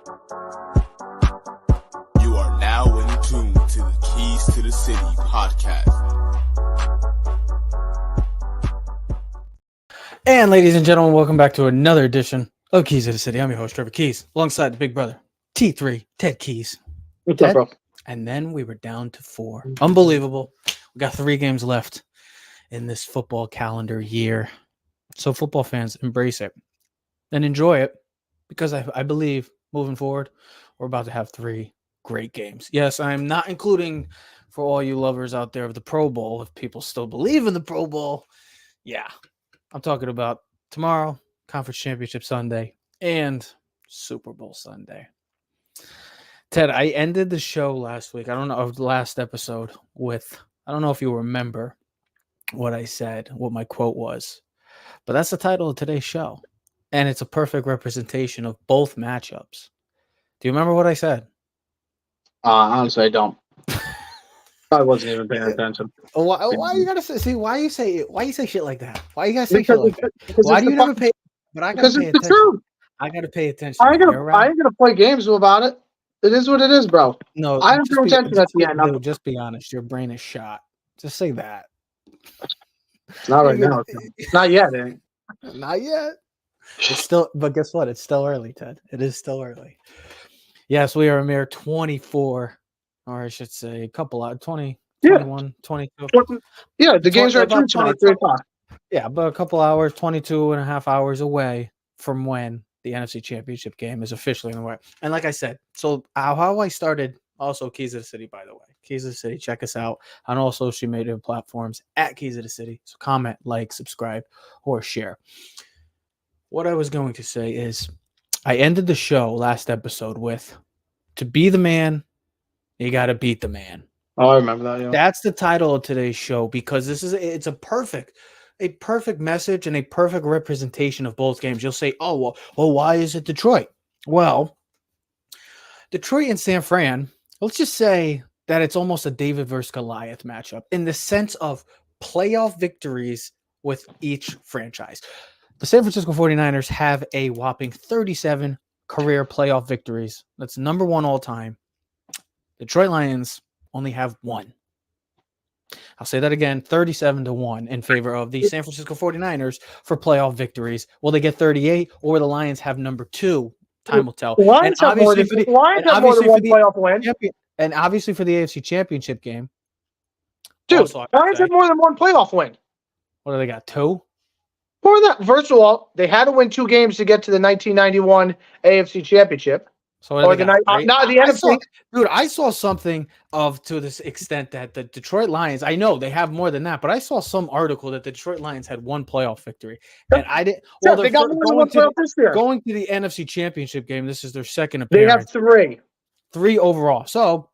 You are now in tune to the Keys to the City podcast. And ladies and gentlemen, welcome back to another edition of Keys to the City. I'm your host, Trevor Keys, alongside the big brother, T3, Ted Keys. What's up, bro? And then we were down to 4. Unbelievable. We got 3 games left in this football calendar year. So football fans, embrace it and enjoy it, because I believe moving forward, we're about to have 3 great games. Yes, I'm not including, for all you lovers out there, of the Pro Bowl, if people still believe in the Pro Bowl. Yeah, I'm talking about tomorrow, Conference Championship Sunday, and Super Bowl Sunday. Ted, I ended the show last week, last episode, with, I don't know if you remember what I said, what my quote was, but that's the title of today's show, and it's a perfect representation of both matchups. Do you remember what I said? Honestly, I don't. I wasn't even paying attention. Why you gotta say? See, why you say shit like that? Why you gotta say shit like that? Why do you never pay? But I gotta pay attention. Truth. I gotta pay attention. I ain't gonna play games about it. It is what it is, bro. No, I don't pay attention at the end. Dude, just be honest. Your brain is shot. Just say that. Not right now. Not yet. Not yet. It's still, but guess what? It's still early, Ted. It is still early. Yes, we are a mere 24, or I should say, a couple out 20, 21, 22. Yeah, the games are at 3 o'clock. Yeah, but a couple hours, 22 and a half hours away from when the NFC Championship game is officially in the way. And like I said, so how I started, also Keys of the City, by the way. Keys of the City, check us out on all social media platforms at Keys of the City. So comment, like, subscribe, or share. What I was going to say is, I ended the show last episode with, to be the man, you got to beat the man. Oh, I remember that. Yeah. That's the title of today's show, because it's a perfect message and a perfect representation of both games. You'll say, oh, well, why is it Detroit? Well, Detroit and San Fran, let's just say that it's almost a David versus Goliath matchup in the sense of playoff victories with each franchise. The San Francisco 49ers have a whopping 37 career playoff victories. That's number 1 all time. Detroit Lions only have 1. I'll say that again, 37-1 in favor of the San Francisco 49ers for playoff victories. Will they get 38, or will the Lions have number 2? Time will tell. Lions have more than one playoff win. And obviously for the AFC Championship game. Dude, Lions have more than one playoff win. What do they got, 2? For that, first of all, they had to win 2 games to get to the 1991 AFC Championship. So or the NFC. Dude, I saw something to this extent that the Detroit Lions, I know they have more than that, but I saw some article that the Detroit Lions had 1 playoff victory. And I didn't. Well, they got one playoff this year. Going to the NFC Championship game, this is their second appearance. They have 3. 3 overall. So,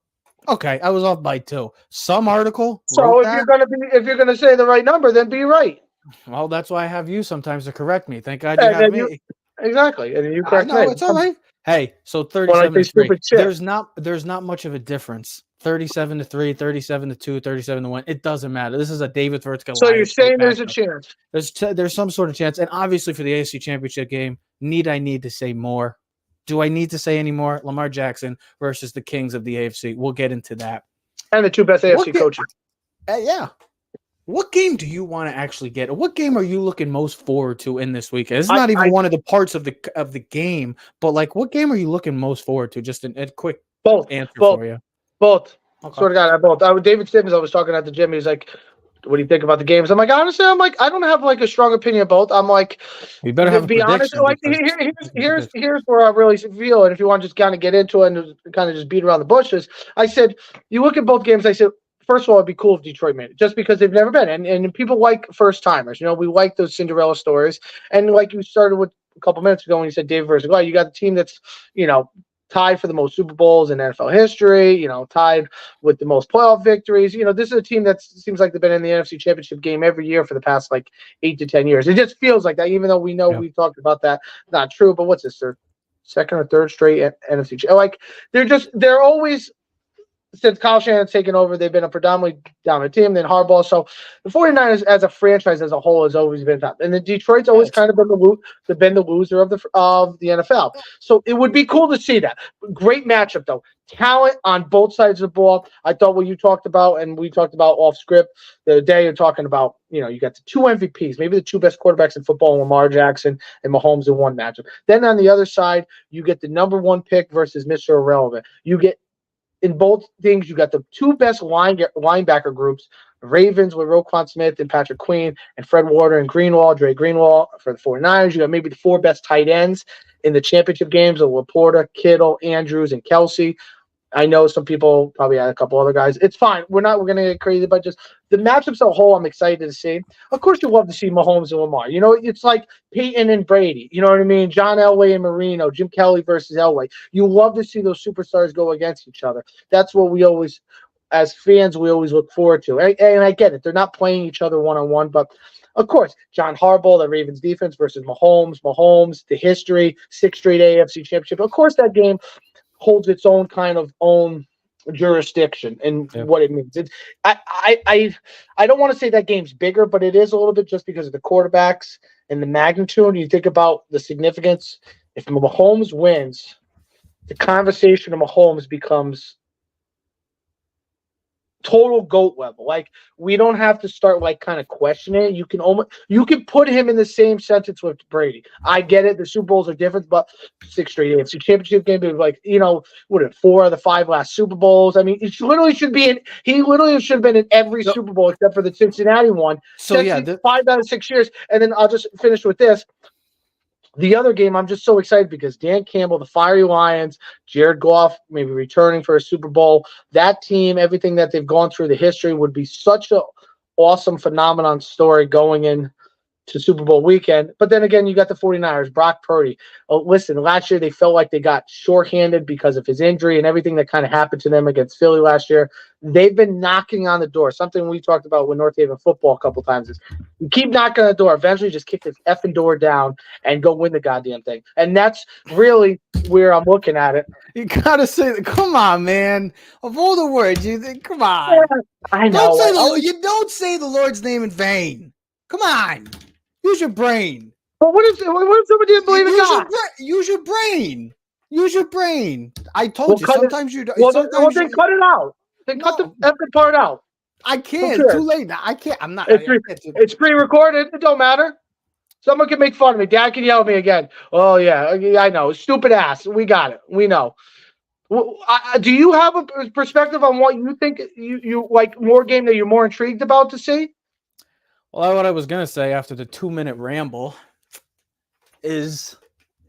okay, I was off by 2. Some article. So if you're gonna say the right number, then be right. Well, that's why I have you sometimes to correct me. Thank God you have me. Exactly, and you correct me. It's all right. Hey, so 37-3. There's not much of a difference. 37-3, 37-2, 37-1. It doesn't matter. This is a David versus Goliath. So you're saying there's a chance? There's some sort of chance, and obviously for the AFC Championship game, I need to say more? Do I need to say any more? Lamar Jackson versus the Kings of the AFC. We'll get into that. And the 2 best AFC coaches. Yeah. What game do you want to actually get? What game are you looking most forward to in this weekend? It's not even one of the parts of the game, but like, what game are you looking most forward to? Just a quick answer for you. Both. Okay. Swear to God, both. David Stibbs, I was talking at the gym. He was like, "What do you think about the games?" I'm like, honestly, I don't have like a strong opinion of both. I'm like, you better have be honest. Like, here's where I really feel, and if you want to just kind of get into it and kind of just beat around the bushes, I said, you look at both games. I said, first of all, it'd be cool if Detroit made it, just because they've never been. And people like first-timers. You know, we like those Cinderella stories. And like you started with a couple minutes ago when you said David versus Goliath, you got the team that's, tied for the most Super Bowls in NFL history, tied with the most playoff victories. This is a team that seems like they've been in the NFC Championship game every year for the past, 8 to 10 years. It just feels like that, even though we know we've talked about that. Not true, but what's this, their second or third straight NFC? They're always since Kyle Shanahan's taken over, they've been a predominantly dominant team. Then Harbaugh. So the 49ers as a franchise as a whole has always been top. And the Detroit's always kind of been the loser of the NFL. So it would be cool to see that. Great matchup though. Talent on both sides of the ball. I thought what you talked about and we talked about off script the other day, you're talking about, you got the two MVPs, maybe the two best quarterbacks in football, Lamar Jackson and Mahomes in one matchup. Then on the other side, you get the number one pick versus Mr. Irrelevant. You get in both things, you got the two best linebacker groups, Ravens with Roquan Smith and Patrick Queen, and Fred Warner and Dre Greenwald for the 49ers. You got maybe the four best tight ends in the championship games of Laporta, Kittle, Andrews, and Kelsey. I know some people probably had a couple other guys. It's fine. We're going to get crazy, but just the matchups as a whole, I'm excited to see. Of course, you love to see Mahomes and Lamar. It's like Peyton and Brady. You know what I mean? John Elway and Marino, Jim Kelly versus Elway. You love to see those superstars go against each other. That's what we always, as fans, we always look forward to. And I get it. They're not playing each other one-on-one, but of course, John Harbaugh, the Ravens defense versus Mahomes, the history, 6th straight AFC championship. Of course, that game holds its own kind of own jurisdiction and what it means. I don't want to say that game's bigger, but it is a little bit just because of the quarterbacks and the magnitude. You think about the significance. If Mahomes wins, the conversation of Mahomes becomes total GOAT level. Like, we don't have to start kind of questioning it. You can put him in the same sentence with Brady. I get it. The Super Bowls are different, but 6 straight AFC championship game, what 4 of the 5 last Super Bowls. I mean, he literally should have been in every Super Bowl except for the Cincinnati one. So 5 out of 6 years. And then I'll just finish with this. The other game, I'm just so excited because Dan Campbell, the Fiery Lions, Jared Goff, maybe returning for a Super Bowl. That team, everything that they've gone through, the history would be such a awesome phenomenon story going in to Super Bowl weekend. But then again, you got the 49ers, Brock Purdy. Listen, last year they felt like they got shorthanded because of his injury and everything that kind of happened to them against Philly last year. They've been knocking on the door. Something we talked about with North Haven football a couple times is you keep knocking on the door. Eventually just kick this effing door down and go win the goddamn thing. And that's really where I'm looking at it. You got to say, come on, man. Of all the words, you think, come on. Yeah, I know. You don't say the Lord's name in vain. Come on. Use your brain. But what if somebody didn't believe in God? Use your brain. Use your brain. I told you. Sometimes you don't. Then cut it out. Then cut the effing part out. I can't. It's too late now. I can't. I'm not. It's pre-recorded. It don't matter. Someone can make fun of me. Dad can yell at me again. Oh, yeah. I know. Stupid ass. We got it. We know. Do you have a perspective on what you think you like more game that you're more intrigued about to see? Well, what I was going to say after the 2-minute ramble is,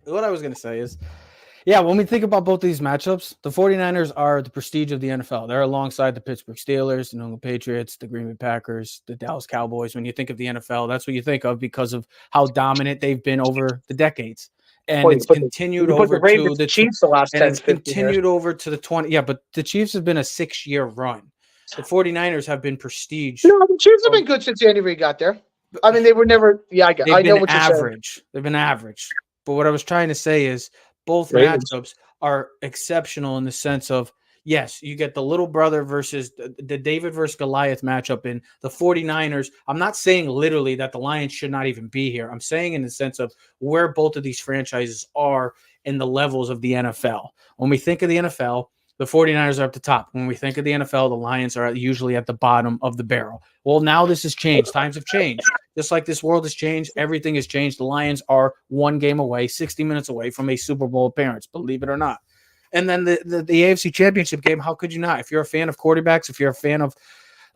yeah, when we think about both these matchups, the 49ers are the prestige of the NFL. They're alongside the Pittsburgh Steelers, the New England Patriots, the Green Bay Packers, the Dallas Cowboys. When you think of the NFL, that's what you think of because of how dominant they've been over the decades. And it's continued over to the Chiefs the last 10, 15 years. Over to the 20. Yeah, but the Chiefs have been a 6-year run. The 49ers have been prestige. No, the Chiefs have been good since Andy Reid got there. I mean, they were never. Yeah, I know what you're saying. They've been average. But what I was trying to say is both matchups are exceptional in the sense of, yes, you get the little brother versus the David versus Goliath matchup in the 49ers. I'm not saying literally that the Lions should not even be here. I'm saying in the sense of where both of these franchises are in the levels of the NFL. When we think of the NFL, the 49ers are at the top. When we think of the NFL, the Lions are usually at the bottom of the barrel. Well, now this has changed. Times have changed. Just like this world has changed, everything has changed. The Lions are 1 game away, 60 minutes away from a Super Bowl appearance, believe it or not. And then the AFC Championship game, how could you not? If you're a fan of quarterbacks, if you're a fan of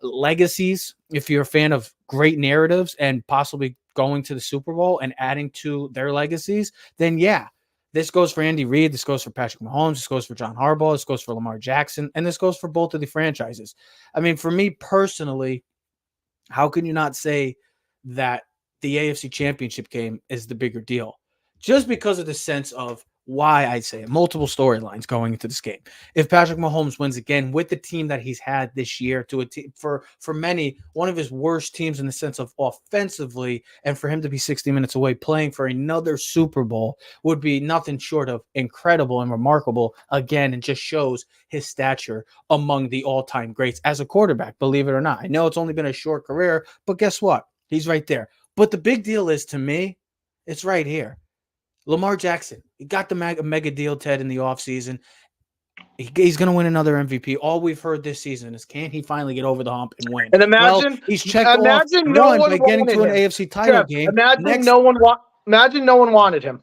legacies, if you're a fan of great narratives and possibly going to the Super Bowl and adding to their legacies, then yeah. This goes for Andy Reid. This goes for Patrick Mahomes. This goes for John Harbaugh. This goes for Lamar Jackson. And this goes for both of the franchises. I mean, for me personally, how can you not say that the AFC Championship game is the bigger deal? Just because of the sense of why I say it. Multiple storylines going into this game. If Patrick Mahomes wins again with the team that he's had this year, to a team for many one of his worst teams in the sense of offensively, and for him to be 60 minutes away playing for another Super Bowl would be nothing short of incredible and remarkable again, and just shows his stature among the all-time greats as a quarterback, believe it or not. I know it's only been a short career, but guess what? He's right there. But the big deal is, to me, it's right here. Lamar Jackson, he got the mega deal, Ted, in the offseason. He's going to win another MVP. All we've heard this season is, can he finally get over the hump and win? And imagine, he's checked off no one one by getting to an him. AFC title game. Imagine no one wanted him.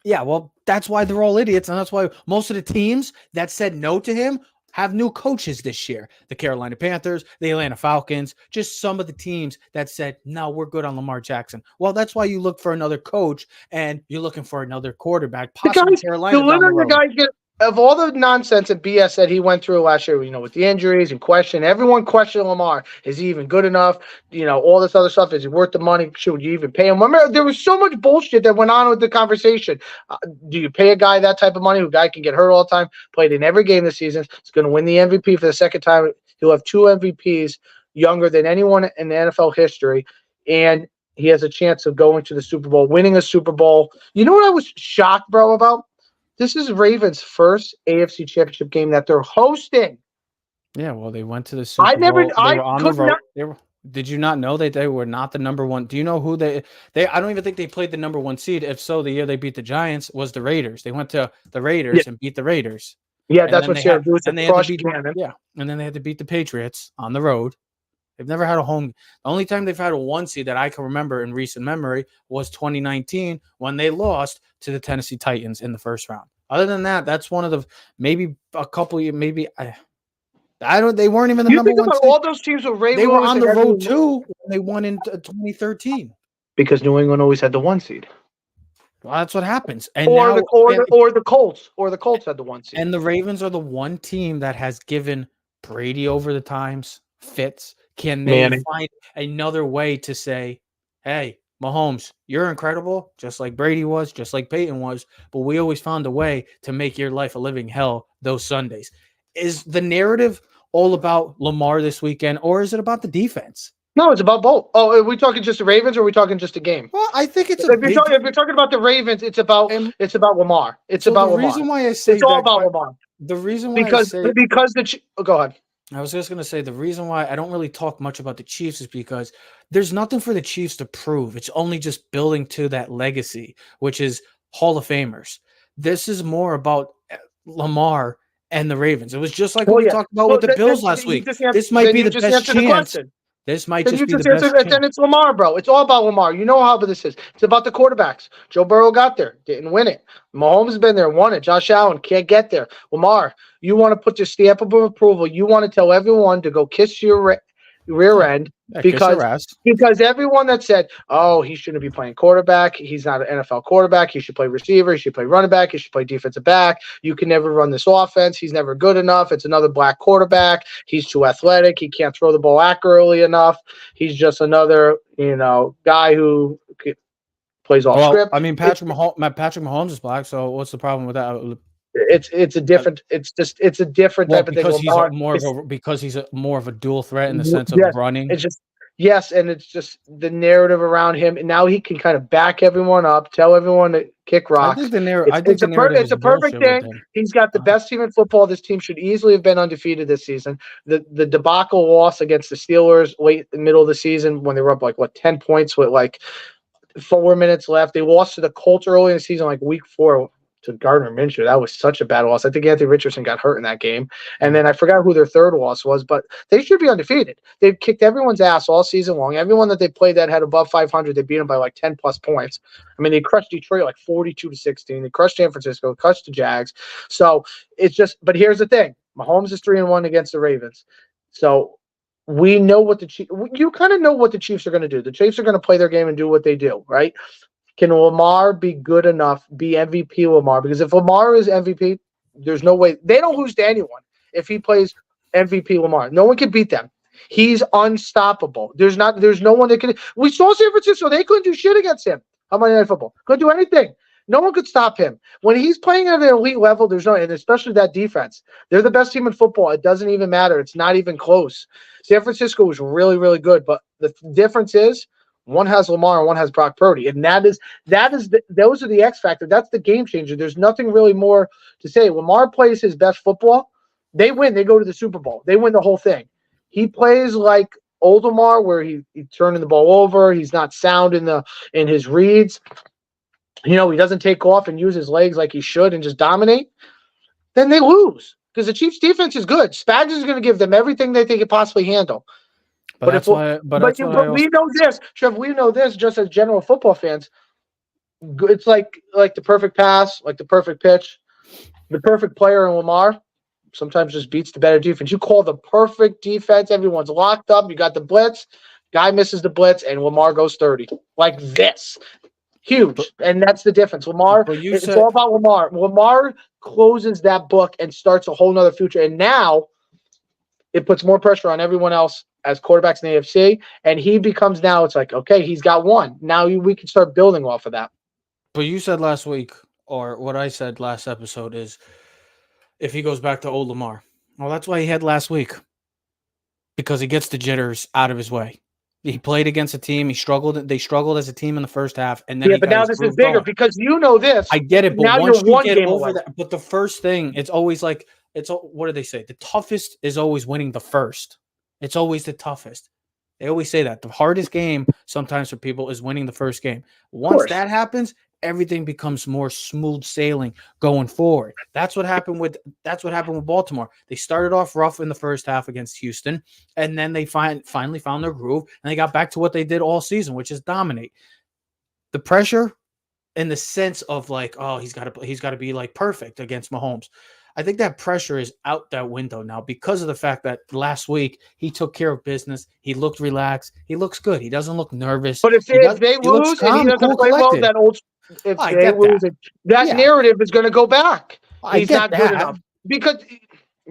Yeah, well, that's why they're all idiots, and that's why most of the teams that said no to him have new coaches this year. The Carolina Panthers, the Atlanta Falcons, just some of the teams that said, no, we're good on Lamar Jackson. Well, that's why you look for another coach and you're looking for another quarterback, possibly Carolina down the road. Of all the nonsense and BS that he went through last year, with the injuries and everyone questioned Lamar. Is he even good enough? All this other stuff. Is he worth the money? Should you even pay him? Remember, there was so much bullshit that went on with the conversation. Do you pay a guy that type of money? Who guy can get hurt all the time, played in every game this season. He's going to win the MVP for the second time. He'll have 2 MVPs, younger than anyone in the NFL history. And he has a chance of going to the Super Bowl, winning a Super Bowl. You know what I was shocked, bro, about? This is Ravens' first AFC Championship game that they're hosting. Yeah, well, they went to the Super Bowl. They were on the road. Did you not know that they were not the number one? Do you know who they? I don't even think they played the number 1 seed. If so, the year they beat the Giants was the Raiders. They went to the Raiders and beat the Raiders. Yeah, and that's what Sarah do. And they had to beat and then they had to beat the Patriots on the road. They've never had a home. The only time they've had a 1 seed that I can remember in recent memory was 2019 when they lost to the Tennessee Titans in the first round. Other than that, that's one of the maybe a couple. Maybe I don't. They weren't even the number 1 seed. All those teams were Ray They were on the road too when they won in 2013 because New England always had the 1 seed. Well, that's what happens. And the Colts had the 1 seed. And the Ravens are the one team that has given Brady over the times fits. Can they find another way to say, hey, Mahomes, you're incredible, just like Brady was, just like Peyton was, but we always found a way to make your life a living hell those Sundays. Is the narrative all about Lamar this weekend, or is it about the defense? No, it's about both. Oh, are we talking just the Ravens, or are we talking just the game? Well, I think it's if you're talking about the Ravens, it's about Lamar. It's about Lamar. The reason why I say it's all about Lamar. The reason why because go ahead. I was just going to say the reason why I don't really talk much about the Chiefs is because there's nothing for the Chiefs to prove. It's only just building to that legacy, which is Hall of Famers. This is more about Lamar and the Ravens. It was just like what we talked about with the Bills last week. This might be the best chance. This might just be the best chance. Then it's Lamar, bro. It's all about Lamar. You know how this is. It's about the quarterbacks. Joe Burrow got there, didn't win it. Mahomes has been there, won it. Josh Allen can't get there. Lamar, you want to put your stamp of approval. You want to tell everyone to go kiss your rear end because everyone that said, oh, he shouldn't be playing quarterback. He's not an NFL quarterback. He should play receiver. He should play running back. He should play defensive back. You can never run this offense. He's never good enough. It's another black quarterback. He's too athletic. He can't throw the ball accurately enough. He's just another, guy who plays off script. I mean, Patrick Mahomes is black. So what's the problem with that? It's a different type of thing. Because he's more of a dual threat in the sense of running. It's just and it's just the narrative around him, and now he can kind of back everyone up, tell everyone to kick rocks. It's a perfect thing. He's got the best team in football. This team should easily have been undefeated this season. The debacle loss against the Steelers late in the middle of the season when they were up 10 points with 4 minutes left. They lost to the Colts early in the season, week 4. To Gardner Minshew. That was such a bad loss. I think Anthony Richardson got hurt in that game. And then I forgot who their third loss was, but they should be undefeated. They've kicked everyone's ass all season long. Everyone that they played that had above 500, they beat them by 10 plus points. I mean, they crushed Detroit 42-16. They crushed San Francisco, crushed the Jags. So it's just, but here's the thing. Mahomes is 3-1 against the Ravens. So we know what you kind of know what the Chiefs are going to do. The Chiefs are going to play their game and do what they do, right? Can Lamar be good enough, be MVP Lamar? Because if Lamar is MVP, there's no way. They don't lose to anyone if he plays MVP Lamar. No one can beat them. He's unstoppable. There's no one that can. We saw San Francisco. They couldn't do shit against him on Monday Night Football. Couldn't do anything. No one could stop him. When he's playing at an elite level, there's no, and especially that defense. They're the best team in football. It doesn't even matter. It's not even close. San Francisco was really, really good, but the difference is one has Lamar and one has Brock Purdy, and those are the X factor. That's the game changer. There's nothing really more to say. Lamar plays his best football. They win. They go to the Super Bowl. They win the whole thing. He plays like old Lamar, where he turning the ball over. He's not sound in his reads. He doesn't take off and use his legs like he should and just dominate. Then they lose because the Chiefs' defense is good. Spags is going to give them everything they could possibly handle. But we know this, Trev. We know this just as general football fans. It's like the perfect pass, like the perfect pitch, the perfect player in Lamar. Sometimes just beats the better defense. You call the perfect defense. Everyone's locked up. You got the blitz. Guy misses the blitz, and Lamar goes 30. Like this. Huge. And that's the difference. Lamar, it's all about Lamar. Lamar closes that book and starts a whole nother future. And now it puts more pressure on everyone else as quarterbacks in the AFC. And he becomes now, it's like, okay, he's got one. Now we can start building off of that. But you said last week, or what I said last episode is, if he goes back to old Lamar. Well, that's why he had last week. Because he gets the jitters out of his way. He played against a team. They struggled as a team in the first half. And then but now this is bigger because you know this. I get it, but now once you're you get over that, but the first thing, it's always like, what do they say? The toughest is always winning the first. It's always the toughest. They always say that. The hardest game sometimes for people is winning the first game. Once that happens, everything becomes more smooth sailing going forward. That's what happened with Baltimore. They started off rough in the first half against Houston, and then they finally found their groove, and they got back to what they did all season, which is dominate. The pressure in the sense of like, oh, he's got to be like perfect against Mahomes. I think that pressure is out that window now because of the fact that last week he took care of business. He looked relaxed. He looks good. He doesn't look nervous. But if they lose and he doesn't play well, that narrative is going to go back. He's not good enough because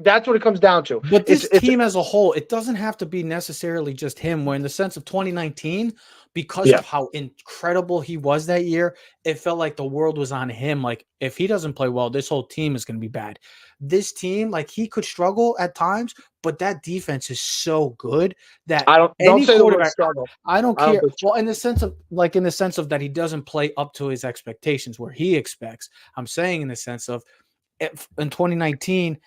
that's what it comes down to. But this team as a whole, it doesn't have to be necessarily just him. Where in the sense of 2019, because of how incredible he was that year, it felt like the world was on him. Like, if he doesn't play well, this whole team is going to be bad. This team, like, he could struggle at times, but that defense is so good that don't say the word struggle. I don't care. Well, in the sense of that he doesn't play up to his expectations where he expects. I'm saying in the sense of in 2019,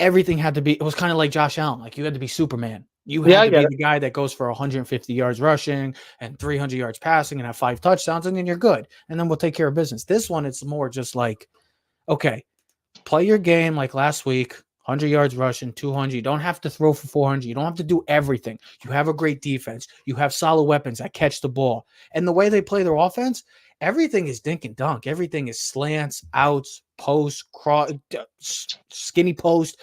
everything had to be. It was kind of like Josh Allen. Like, you had to be Superman. You had to be the guy that goes for 150 yards rushing and 300 yards passing and have 5 touchdowns, and then you're good. And then we'll take care of business. This one, it's more just like, okay, play your game like last week, 100 yards rushing, 200. You don't have to throw for 400. You don't have to do everything. You have a great defense. You have solid weapons that catch the ball. And the way they play their offense, everything is dink and dunk. Everything is slants, outs, post, skinny post,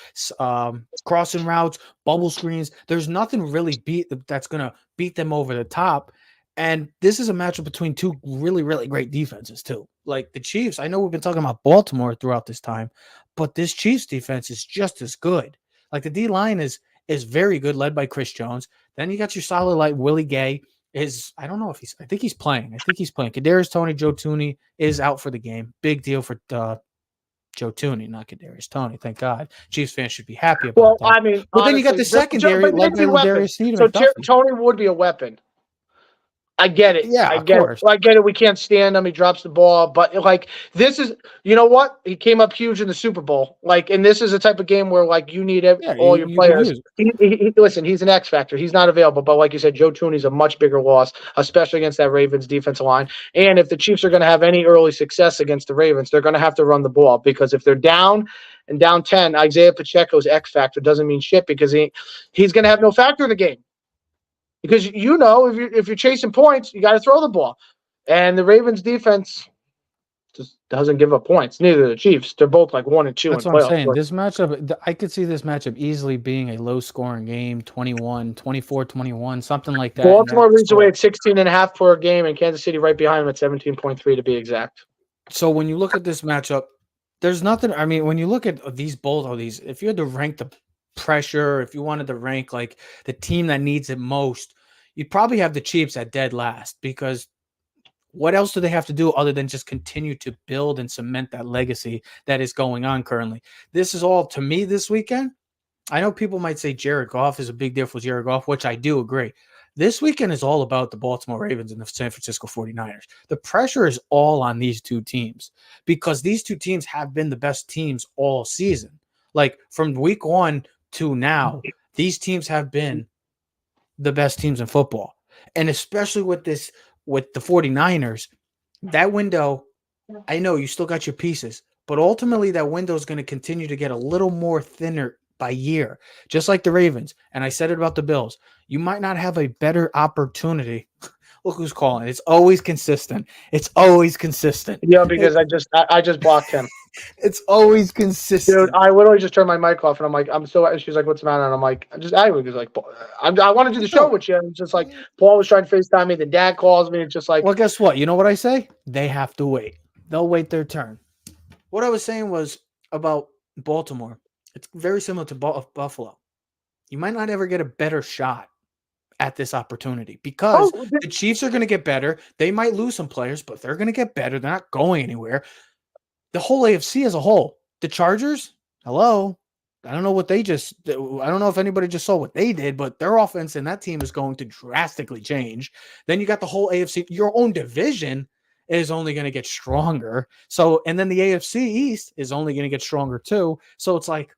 crossing routes, bubble screens. There's nothing really that's going to beat them over the top. And this is a matchup between two really, really great defenses too. Like the Chiefs, I know we've been talking about Baltimore throughout this time, but this Chiefs defense is just as good. Like the D-line is very good, led by Chris Jones. Then you got your solid like Willie Gay. I think he's playing. Kadarius Toney, Joe Tooney is out for the game. Big deal for Joe Tooney, not Kadarius Toney. Thank God. Chiefs fans should be happy about that. I mean, but honestly, then you got the secondary, like Darius Sneed. So Toney would be a weapon. I get it. Yeah, I get it. I get it. We can't stand him. He drops the ball. But, like, this is – you know what? He came up huge in the Super Bowl. Like, and this is a type of game where, like, you need all your players. Listen, he's an X factor. He's not available. But, like you said, Joe Tooney's a much bigger loss, especially against that Ravens defensive line. And if the Chiefs are going to have any early success against the Ravens, they're going to have to run the ball. Because if they're down and down 10, Isaiah Pacheco's X factor doesn't mean shit because he's going to have no factor in the game. Because if you're chasing points, you got to throw the ball, and the Ravens defense just doesn't give up points. Neither do the Chiefs. They're both like 1 and 2. That's what I'm saying. This matchup, I could see this matchup easily being a low-scoring game, 21, 24-21, something like that. Baltimore leads away at 16.5 per game, and Kansas City right behind them at 17.3 to be exact. So when you look at this matchup, there's nothing. I mean, when you look at both of these, if you had to rank the pressure, if you wanted to rank like the team that needs it most, you'd probably have the Chiefs at dead last because What else do they have to do other than just continue to build and cement that legacy that is going on currently? This is all to me this weekend. I know people might say Jared Goff is a big deal for Jared Goff, which I do agree. This weekend is all about the Baltimore Ravens and the San Francisco 49ers. The pressure is all on these two teams because these two teams have been the best teams all season. Like from week 1 to now, these teams have been the best teams in football. And especially with the 49ers, that window, I know you still got your pieces, but ultimately that window is going to continue to get a little more thinner by year, just like the Ravens. And I said it about the Bills. You might not have a better opportunity. Look who's calling. It's always consistent. It's always consistent. Yeah, because I just blocked him. It's always consistent. Dude, I literally just turned my mic off, and I'm like, she's like, what's the matter? And I'm like, I was like, I want to do the show with you. And it's just like, Paul was trying to FaceTime me. The dad calls me. It's just like, well, guess what? You know what I say? They have to wait. They'll wait their turn. What I was saying was about Baltimore. It's very similar to Buffalo. You might not ever get a better shot at this opportunity because the Chiefs are going to get better. They might lose some players, but they're going to get better. They're not going anywhere. The whole AFC as a whole, the Chargers, hello. I don't know if anybody just saw what they did, but their offense and that team is going to drastically change. Then you got the whole AFC, your own division is only going to get stronger. So, and then the AFC East is only going to get stronger too. So it's like,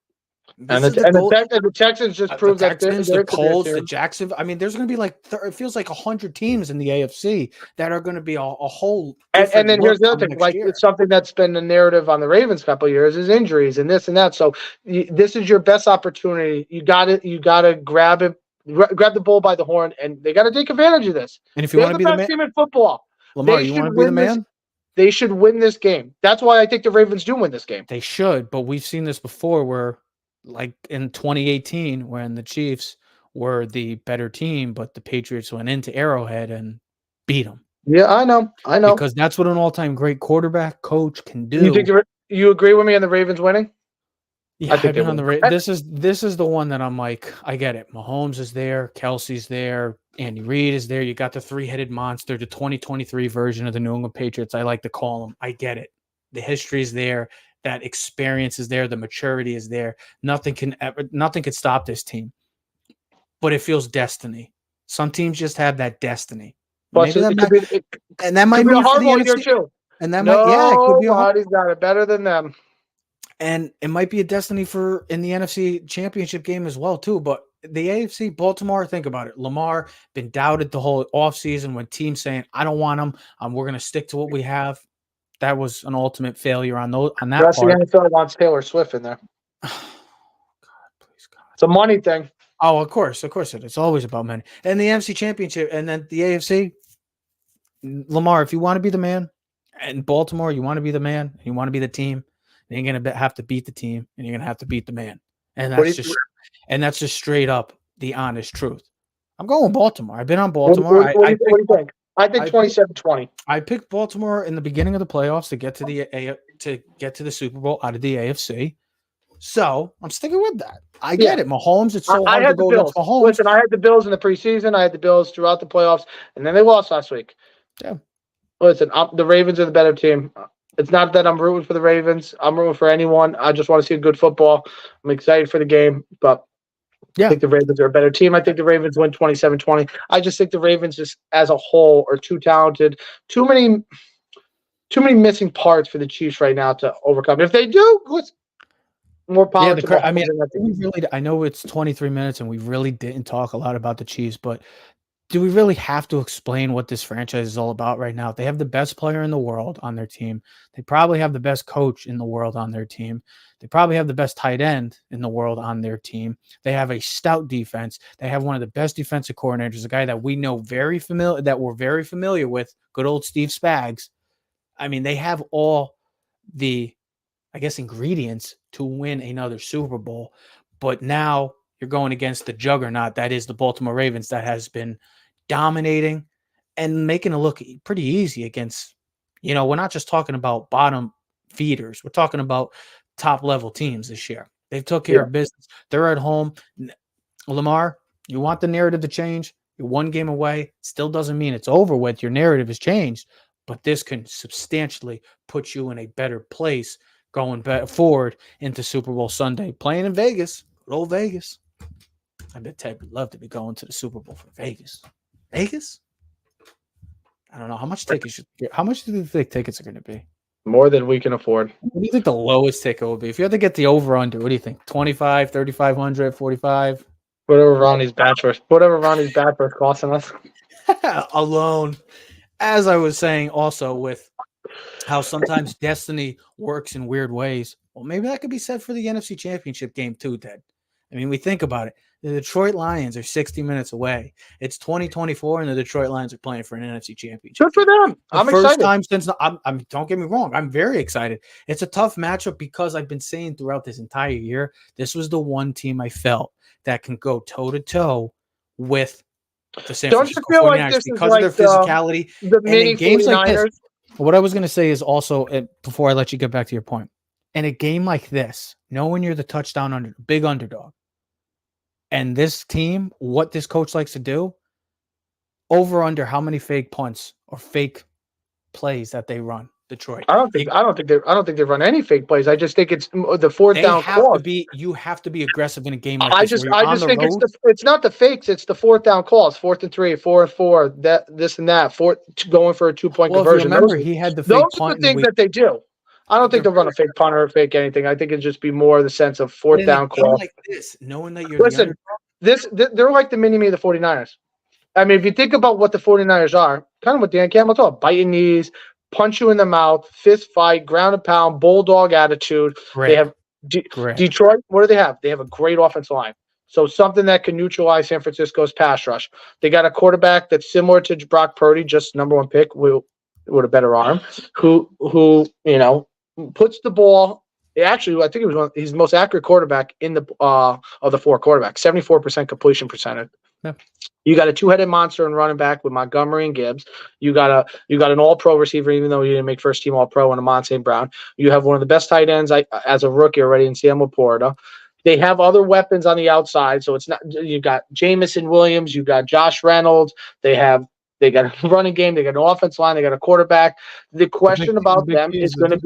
the Texans just proved that the Colts, the Jacksonville. I mean, there's going to be like it feels like 100 teams in the AFC that are going to be a whole. And then here's the other thing, like it's something that's been the narrative on the Ravens couple of years is injuries and this and that. So this is your best opportunity. You got to grab it, grab the bull by the horn, and they got to take advantage of this. And if you want to be the best team in football, Lamar, you want to be the man. They should win this game. That's why I think the Ravens do win this game. They should, but we've seen this before where. Like in 2018, when the Chiefs were the better team, but the Patriots went into Arrowhead and beat them. Yeah, I know. Because that's what an all-time great quarterback coach can do. You agree with me on the Ravens winning? Yeah, I've been on the Ravens. This is the one that I'm like, I get it. Mahomes is there, Kelsey's there, Andy Reid is there. You got the three-headed monster, the 2023 version of the New England Patriots. I like to call them. I get it. The history is there. That experience is there. The maturity is there. Nothing can stop this team. But it feels destiny. Some teams just have that destiny. And that might be a hard one here too. And that it could be a hard. Nobody's got it better than them. And it might be a destiny in the NFC Championship game as well too. But the AFC, Baltimore, think about it. Lamar been doubted the whole offseason when teams saying, "I don't want him. We're going to stick to what we have." That was an ultimate failure on that part. The NFL wants Taylor Swift in there. Oh, God, please, God. It's a money thing. Oh, of course it is. It's always about money. And the NFC Championship, and then the AFC, Lamar, if you want to be the man, and Baltimore, you want to be the man, and you want to be the team, then you're going to have to beat the team, and you're going to have to beat the man. And that's just straight up the honest truth. I'm going Baltimore. I've been on Baltimore. What do you think? I think 27-20. I picked Baltimore in the beginning of the playoffs to get to the Super Bowl out of the AFC. So I'm sticking with that. I get it. Mahomes, it's so hard to go against Mahomes. Listen, I had the Bills in the preseason. I had the Bills throughout the playoffs, and then they lost last week. Yeah. Listen, the Ravens are the better team. It's not that I'm rooting for the Ravens. I'm rooting for anyone. I just want to see a good football. I'm excited for the game, but I think the Ravens are a better team. I think the Ravens win 27-20. I just think the Ravens just as a whole are too talented. Too many missing parts for the Chiefs right now to overcome. If they do, more power to them. I mean, I know it's 23 minutes and we really didn't talk a lot about the Chiefs, but do we really have to explain what this franchise is all about right now? They have the best player in the world on their team. They probably have the best coach in the world on their team. They probably have the best tight end in the world on their team. They have a stout defense. They have one of the best defensive coordinators, a guy that we're very familiar with, good old Steve Spags. I mean, they have all the, ingredients to win another Super Bowl. But now you're going against the juggernaut that is the Baltimore Ravens that has been dominating and making it look pretty easy against, we're not just talking about bottom feeders. We're talking about top level teams this year. They've took care of business. They're at home. Lamar, you want the narrative to change. You're one game away. Still doesn't mean it's over with. Your narrative has changed, but this can substantially put you in a better place going forward into Super Bowl Sunday. Playing in Vegas, good old Vegas. I bet Ted would love to be going to the Super Bowl for Vegas. Vegas? I don't know. How much tickets? How much do you think tickets are going to be? More than we can afford. What do you think the lowest ticket will be? If you had to get the over-under, what do you think? 25, 3,500, 45? Whatever Ronnie's bachelor's costing us. Alone. As I was saying also with how sometimes destiny works in weird ways. Well, maybe that could be said for the NFC Championship game too, Ted. I mean, we think about it. The Detroit Lions are 60 minutes away. It's 2024, and the Detroit Lions are playing for an NFC Championship. Good for them. I'm first excited. Time since I'm. Don't get me wrong. I'm very excited. It's a tough matchup because I've been saying throughout this entire year, this was the one team I felt that can go toe to toe with the San Francisco 49ers because of their physicality. The mini games 49ers. like this. What I was going to say is also, before I let you get back to your point, in a game like this, knowing you're the touchdown big underdog, and this team, what this coach likes to do, over under how many fake punts or fake plays that they run. Detroit. I don't think they run any fake plays. I just think it's the fourth down calls. You have to be aggressive in a game like this. I just think it's not the fakes. It's the fourth down calls. 4th and 3, 4 and 4. This and that. Going for a 2-point conversion. Remember, he had the fake those punt. Those are the things that they do. I don't think they'll run a fake punt or a fake anything. I think it'd just be more the sense of fourth down call. Like this, knowing that you're they're like the mini-me of the 49ers. I mean, if you think about what the 49ers are, kind of what Dan Campbell taught, biting knees, punch you in the mouth, fist fight, ground and pound, bulldog attitude. Great. They have Detroit. What do they have? They have a great offensive line. So something that can neutralize San Francisco's pass rush. They got a quarterback that's similar to Brock Purdy, just number one pick with a better arm, who puts the ball. Actually, I think he's the most accurate quarterback in the of the 4 quarterbacks, 74% completion percentage. Yeah. You got a 2-headed monster in running back with Montgomery and Gibbs. You got an all-pro receiver, even though you didn't make first team all-pro, in Amon St. Brown. You have one of the best tight ends as a rookie already in Sam Laporta. They have other weapons on the outside, so it's not. You got Jamison Williams, you got Josh Reynolds. They got a running game. They got an offense line. They got a quarterback. The question about them is going to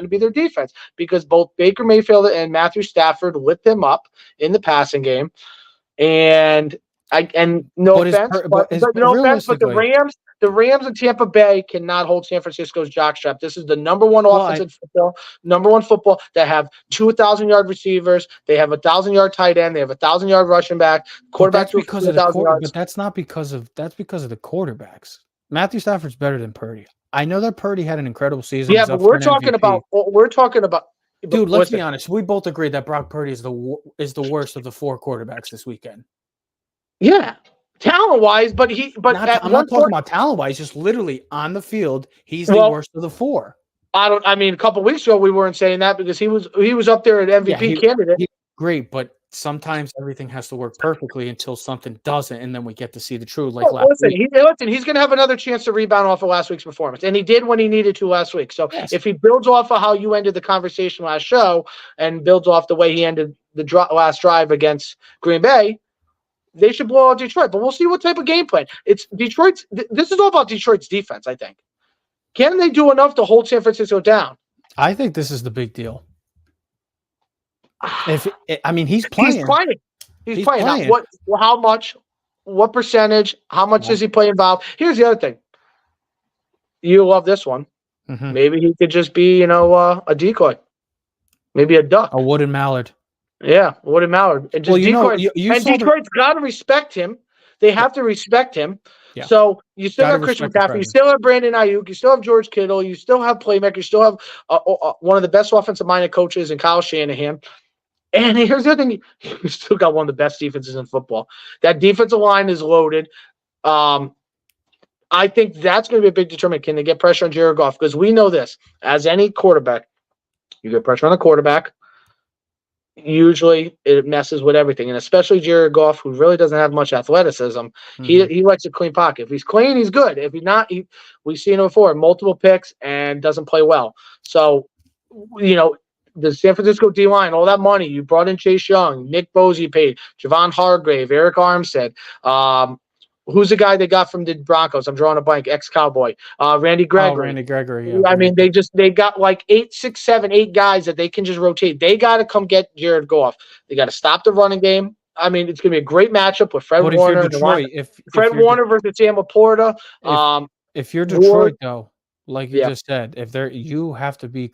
be their defense, because both Baker Mayfield and Matthew Stafford lit them up in the passing game. And no offense, but the Rams and Tampa Bay cannot hold San Francisco's jockstrap. This is the number one offensive football, number one football that have 2,000-yard receivers. They have 1,000-yard tight end. They have 1,000-yard rushing back. Quarterback because of but that's not because of the quarterbacks. Matthew Stafford's better than Purdy. I know that Purdy had an incredible season. Yeah, but we're talking about. Dude, let's be honest. We both agree that Brock Purdy is the worst of the 4 quarterbacks this weekend. Yeah, talent-wise, I'm not talking about talent-wise. Just literally on the field, he's the worst of the 4. A couple weeks ago we weren't saying that because he was up there at MVP candidate. Great, but sometimes everything has to work perfectly until something doesn't, and then we get to see the truth. He's going to have another chance to rebound off of last week's performance, and he did when he needed to last week. So if he builds off of how you ended the conversation last show and builds off the way he ended the last drive against Green Bay, they should blow out Detroit. But we'll see what type of game plan. It's Detroit's. This is all about Detroit's defense, I think. Can they do enough to hold San Francisco down? I think this is the big deal. He's playing. He's playing. How much? What percentage? How much does he play involved? Here's the other thing. You love this one. Mm-hmm. Maybe he could just be, a decoy. Maybe a duck. A wooden mallard. Yeah, wooden mallard. And Detroit's got to respect him. They have to respect him. Yeah. So you still have Christian McCaffrey. You still have Brandon Ayuk. You still have George Kittle. You still have playmakers. You still have one of the best offensive-minded coaches in Kyle Shanahan. And here's the other thing. You still got one of the best defenses in football. That defensive line is loaded. I think that's going to be a big determinant. Can they get pressure on Jared Goff? Because we know this. As any quarterback, you get pressure on the quarterback. Usually it messes with everything. And especially Jared Goff, who really doesn't have much athleticism. Mm-hmm. He likes a clean pocket. If he's clean, he's good. If he's not, we've seen it before. Multiple picks and doesn't play well. So, the San Francisco D-line, all that money, you brought in Chase Young, Nick Bosa paid, Javon Hargrave, Eric Armstead, who's the guy they got from the Broncos? I'm drawing a blank. Ex-Cowboy. Randy Gregory. Oh, Randy Gregory. Yeah, I mean, they got like 8, 6, 7, 8 guys that they can just rotate. They got to come get Jared Goff. They got to stop the running game. I mean, it's going to be a great matchup with Fred But if you're Warner. Detroit, Fred Warner versus Sam Laporta. If you're Ward, Detroit, though, like you yeah. just said, you have to be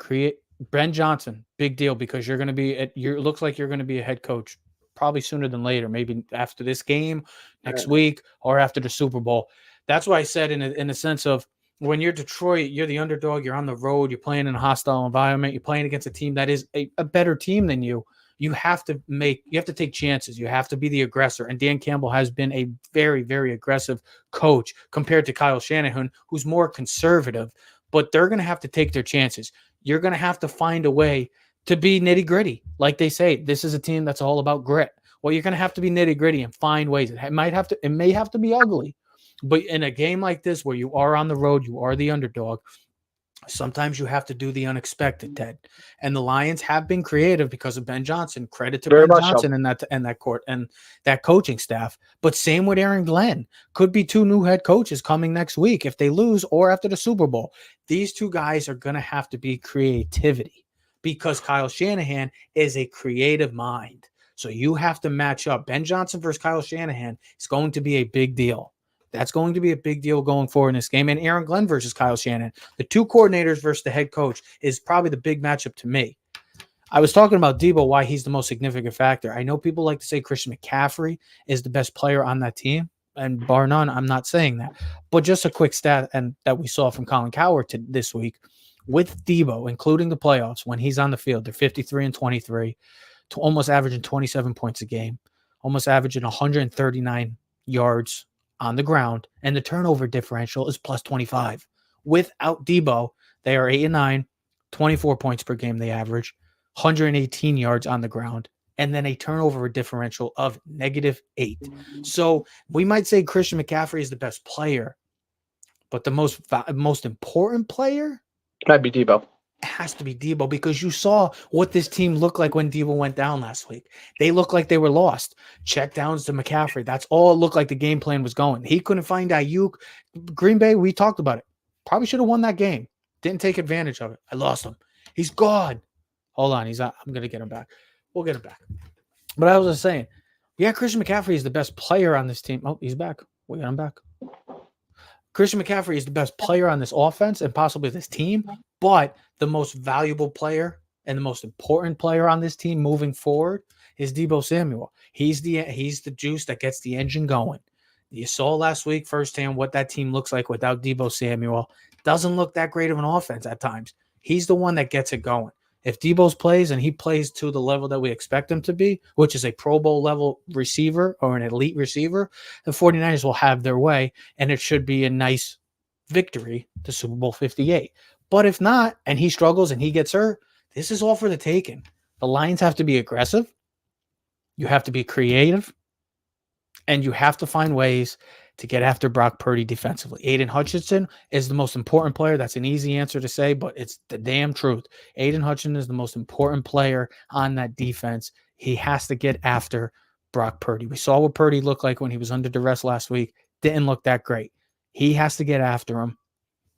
Ben Johnson, big deal, because you're going to be looks like you're going to be a head coach probably sooner than later, maybe after this game, next week, or after the Super Bowl. That's why I said in a sense of when you're Detroit, you're the underdog, you're on the road, you're playing in a hostile environment, you're playing against a team that is a better team than you. You have to take chances. You have to be the aggressor. And Dan Campbell has been a very, very aggressive coach compared to Kyle Shanahan, who's more conservative. But they're going to have to take their chances. You're going to have to find a way to be nitty gritty. Like they say, this is a team that's all about grit. Well, you're going to have to be nitty gritty and find ways. It may have to be ugly. But in a game like this where you are on the road, you are the underdog, sometimes you have to do the unexpected, Ted. And the Lions have been creative because of Ben Johnson. Credit to Ben Johnson and that coaching staff. But same with Aaron Glenn. Could be 2 new head coaches coming next week if they lose or after the Super Bowl. These 2 guys are going to have to be creativity because Kyle Shanahan is a creative mind. So you have to match up. Ben Johnson versus Kyle Shanahan is going to be a big deal. That's going to be a big deal going forward in this game. And Aaron Glenn versus Kyle Shanahan, the 2 coordinators versus the head coach, is probably the big matchup to me. I was talking about Deebo, why he's the most significant factor. I know people like to say Christian McCaffrey is the best player on that team, and bar none, I'm not saying that. But just a quick stat that we saw from Colin Cowherd this week, with Deebo, including the playoffs, when he's on the field, they're 53-23, to almost averaging 27 points a game, almost averaging 139 yards on the ground, and the turnover differential is plus 25. Without Deebo, they are 8-9, 24 points per game they average, 118 yards on the ground, and then a turnover differential of -8. So we might say Christian McCaffrey is the best player, but the most important player might be Deebo. It has to be Deebo, because you saw what this team looked like when Deebo went down last week. They looked like they were lost. Check downs to McCaffrey. That's all it looked like the game plan was going. He couldn't find Ayuk. Green Bay, we talked about it. Probably should have won that game. Didn't take advantage of it. I lost him. He's gone. Hold on. He's out. I'm going to get him back. We'll get him back. But I was just saying, yeah, Christian McCaffrey is the best player on this team. Oh, he's back. We got him back. Christian McCaffrey is the best player on this offense and possibly this team, but the most valuable player and the most important player on this team moving forward is Deebo Samuel. He's the juice that gets the engine going. You saw last week firsthand what that team looks like without Deebo Samuel. Doesn't look that great of an offense at times. He's the one that gets it going. If Deebo's plays and he plays to the level that we expect him to be, which is a Pro Bowl level receiver or an elite receiver, the 49ers will have their way, and it should be a nice victory to Super Bowl 58. But if not, and he struggles and he gets hurt, this is all for the taking. The Lions have to be aggressive. You have to be creative. And you have to find ways to get after Brock Purdy defensively. Aiden Hutchinson is the most important player. That's an easy answer to say, but it's the damn truth. Aiden Hutchinson is the most important player on that defense. He has to get after Brock Purdy. We saw what Purdy looked like when he was under duress last week. Didn't look that great. He has to get after him.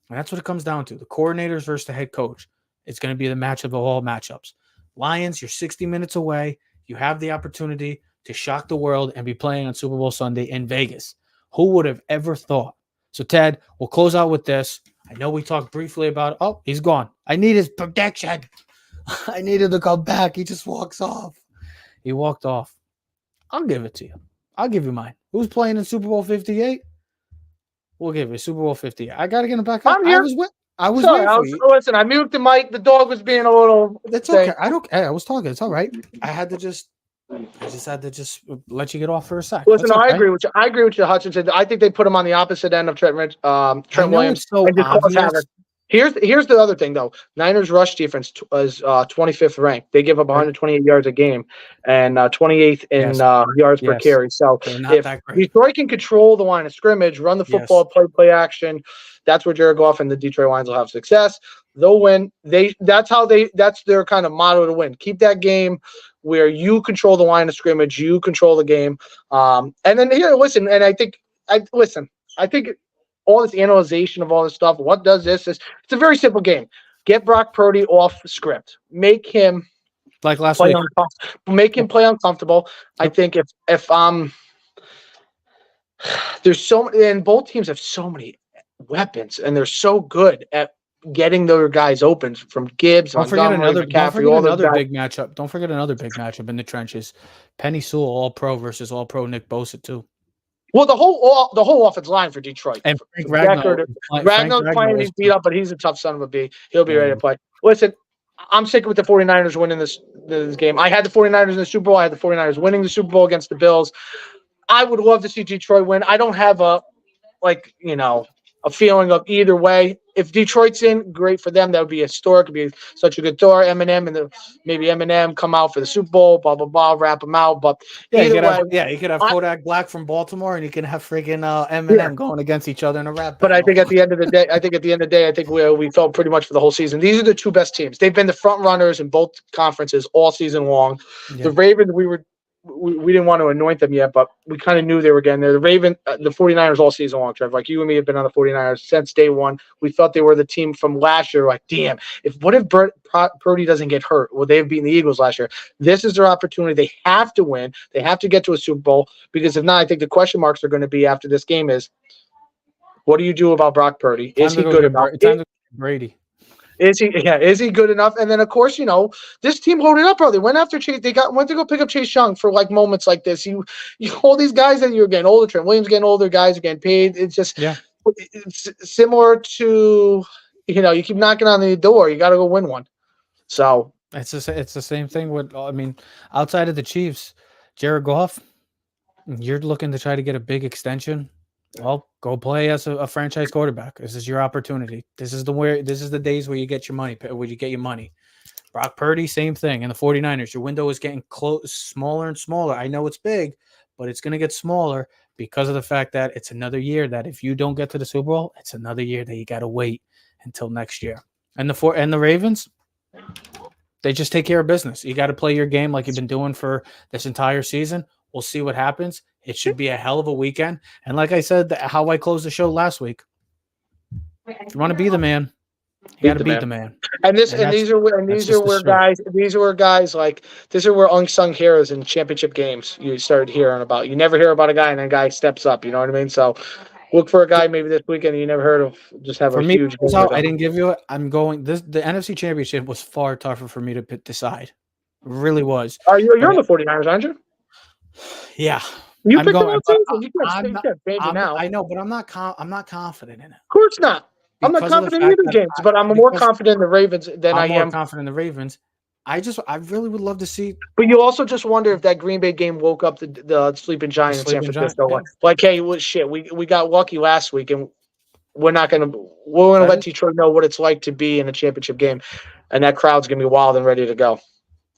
And that's what it comes down to. The coordinators versus the head coach. It's going to be the matchup of all matchups. Lions, you're 60 minutes away. You have the opportunity to shock the world and be playing on Super Bowl Sunday in Vegas. Who would have ever thought? So, Ted, we'll close out with this. I know we talked briefly about, oh, he's gone. I need his protection. I needed to come back. He just walks off. He walked off. I'll give it to you. I'll give you mine. Who's playing in Super Bowl 58? We'll give you Super Bowl 58. I got to get him back up. I'm here. I was waiting for you. Listen, I muted the mic. The dog was being a little. That's okay. I was talking. It's all right. I had to just let you get off for a sec. Listen, okay. I agree with you. I agree with you, Hutchinson. I think they put him on the opposite end of Trent Williams. It's so obvious. Here's the other thing, though. Niners rush defense is 25th ranked. They give up 128 yards a game and 28th in yards per carry. So if Detroit can control the line of scrimmage, run the football, play action, that's where Jared Goff and the Detroit Lions will have success. They'll win. That's their kind of motto to win. Keep that game where you control the line of scrimmage, you control the game. And then listen, and I think listen. I think all this analyzation of all this stuff. What does this? It's a very simple game. Get Brock Purdy off script. Make him like last play week. Make him play uncomfortable. I think if there's so many, and both teams have so many weapons, and they're so good at getting their guys open from Gibbs, Montgomery, McCaffrey, all those guys. Big matchup. Don't forget another big matchup in the trenches. Penny Sewell, all pro versus all pro Nick Bosa too. Well, the whole offensive line for Detroit. And Ragnar's playing, he's beat up, but he's a tough son of a bee. He'll be ready to play. Listen, I'm sticking with the 49ers winning this game. I had the 49ers in the Super Bowl. I had the 49ers winning the Super Bowl against the Bills. I would love to see Detroit win. I don't have a feeling of either way. If Detroit's in, great for them. That would be historic. It would be such a good door. Maybe Eminem come out for the Super Bowl, blah, blah, blah, wrap them out. But you could have Kodak Black from Baltimore, and you can have freaking Eminem going against each other in a rap battle. But I think at the end of the day, I think we felt pretty much for the whole season. These are the two best teams. They've been the front runners in both conferences all season long. Yeah. The Ravens, we didn't want to anoint them yet, but we kind of knew they were getting there. The 49ers all season long, Trev. Like you and me have been on the 49ers since day one. We thought they were the team from last year. Like, damn, what if Purdy doesn't get hurt? Well, they've beaten the Eagles last year. This is their opportunity. They have to win. They have to get to a Super Bowl because if not, I think the question marks are going to be after this game is, what do you do about Brock Purdy? Is he good enough? Time to Brady. Is he good enough? And then, of course, this team loaded up early. Went after Chase. They went to go pick up Chase Young for like moments like this. You all these guys that you're getting older. Trent Williams getting older. Guys are getting paid. It's just it's similar to you keep knocking on the door. You got to go win one. So it's the same thing with outside of the Chiefs, Jared Goff. You're looking to try to get a big extension. Well, go play as a franchise quarterback. This is your opportunity. This is the days where you get your money. Brock Purdy, same thing. And the 49ers, your window is getting smaller and smaller. I know it's big, but it's going to get smaller because of the fact that it's another year that if you don't get to the Super Bowl, it's another year that you got to wait until next year. And the Ravens, they just take care of business. You got to play your game like you've been doing for this entire season. We'll see what happens. It should be a hell of a weekend. And like I said, how I closed the show last week, if you want to be the man, you got to beat the man. These are where guys like this are where unsung heroes in championship games you started hearing about. You never hear about a guy and then a guy steps up. You know what I mean? So look for a guy maybe this weekend you never heard of. Just have huge. I didn't give you it. I'm going. The NFC Championship was far tougher for me to decide. It really was. You're on the 49ers, aren't you? Yeah. You picked them up. You can't baby now. I know, but I'm not confident in it. Of course not. I'm not confident in either games, but I'm more confident in the Ravens than I am. I'm more confident in the Ravens. I really would love to see. But you also just wonder if that Green Bay game woke up the sleeping giant in San Francisco. Yeah. Like, hey, we got lucky last week, and we're going to let Detroit know what it's like to be in a championship game, and that crowd's going to be wild and ready to go.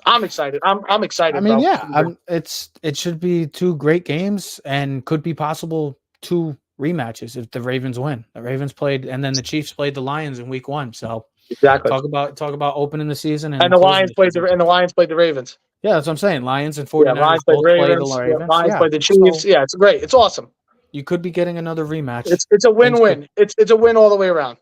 I'm excited. I'm excited. I mean, it should be two great games and could be possible 2 rematches if the Ravens win. The Ravens played, and then the Chiefs played the Lions in Week 1. So exactly. Talk about opening the season and the Lions played the Ravens. Yeah, that's what I'm saying. Lions and 49ers Lions played the Ravens. Lions played the Chiefs. Yeah, it's great. It's awesome. You could be getting another rematch. It's a win-win. It's a win all the way around.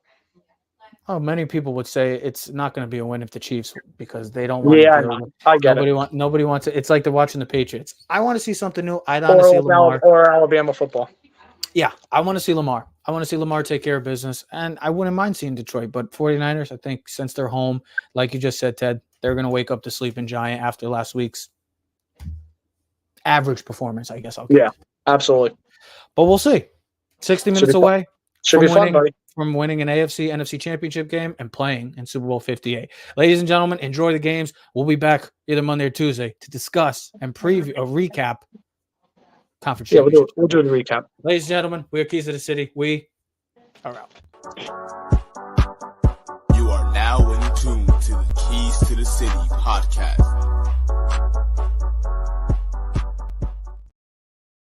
Oh, many people would say it's not going to be a win if the Chiefs because they don't want. Yeah, I get it. Nobody wants it. It's like they're watching the Patriots. I want to see something new. I want to see Lamar or Alabama football. Yeah, I want to see Lamar. I want to see Lamar take care of business, and I wouldn't mind seeing Detroit. But 49ers, I think since they're home, like you just said, Ted, they're going to wake up the sleeping giant after last week's average performance, I guess. Yeah, absolutely. But we'll see. 60 minutes away. Should be fun, buddy. From winning an AFC, NFC championship game and playing in Super Bowl 58. Ladies and gentlemen, enjoy the games. We'll be back either Monday or Tuesday to discuss and recap conference championship. We'll do the recap. Ladies and gentlemen, we are Keys to the City. We are out. You are now in tune to the Keys to the City podcast.